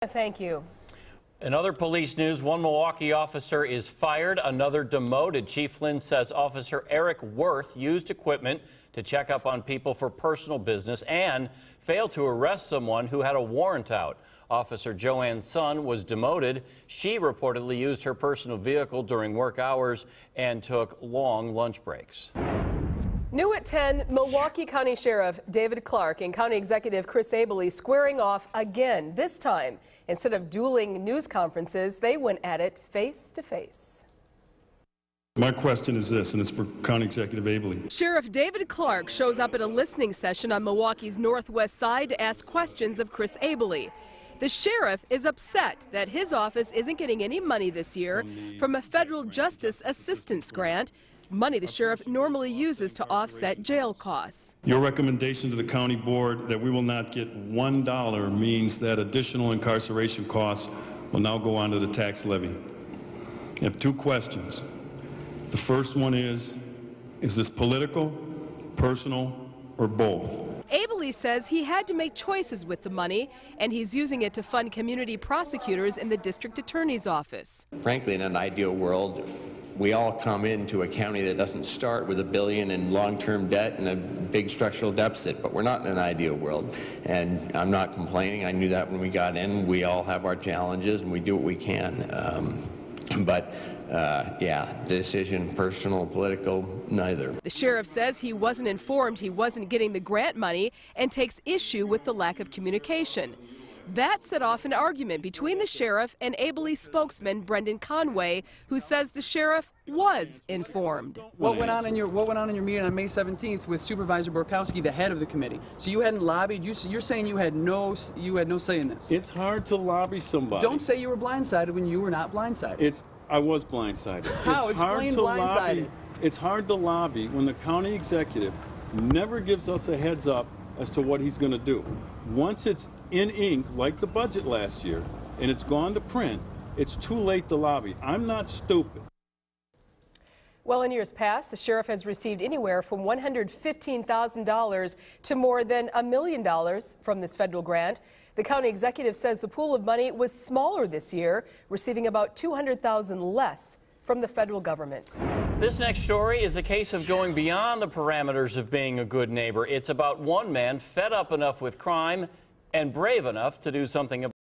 Thank you. In other police news, one Milwaukee officer is fired, another demoted. Chief Flynn says Officer Eric Worth used equipment to check up on people for personal business and failed to arrest someone who had a warrant out. Officer Joanne's son was demoted. She reportedly used her personal vehicle during work hours and took long lunch breaks. New at 10, Milwaukee County Sheriff David Clarke and County Executive Chris Abele squaring off again. This time, instead of dueling news conferences, they went at it face to face. My question is this, and it's for County Executive Abele. Sheriff David Clarke shows up at a listening session on Milwaukee's northwest side to ask questions of Chris Abele. The sheriff is upset that his office isn't getting any money this year from a federal justice assistance grant, money the sheriff normally uses to offset jail costs. Your recommendation to the county board that we will not get $1 means that additional incarceration costs will now go onto the tax levy. I have two questions. The first one is this political, personal, or both? Abele says he had to make choices with the money, and he's using it to fund community prosecutors in the district attorney's office. Frankly, in an ideal world, we all come into a county that doesn't start with $1 billion in long-term debt and a big structural deficit, but we're not in an ideal world. And I'm not complaining. I knew that when we got in. We all have our challenges, and we do what we can. Yeah, decision, personal, political, neither. The sheriff says he wasn't informed he wasn't getting the grant money and takes issue with the lack of communication. That set off an argument between the sheriff and Abele spokesman Brendan Conway, who says the sheriff was informed. What went on in your meeting on May 17th with Supervisor Borkowski, the head of the committee? So you hadn't lobbied. You're saying you had no say in this. It's hard to lobby somebody. Don't say you were blindsided when you were not blindsided. I was blindsided. How? Explain blindsided. It's hard to lobby when the county executive never gives us a heads up as to what he's going to do. Once it's in ink, like the budget last year, and it's gone to print, it's too late to lobby. I'm not stupid. Well, in years past, the sheriff has received anywhere from $115,000 to more than $1 million from this federal grant. The county executive says the pool of money was smaller this year, receiving about $200,000 less from the federal government. This next story is a case of going beyond the parameters of being a good neighbor. It's about one man fed up enough with crime and brave enough to do something about it.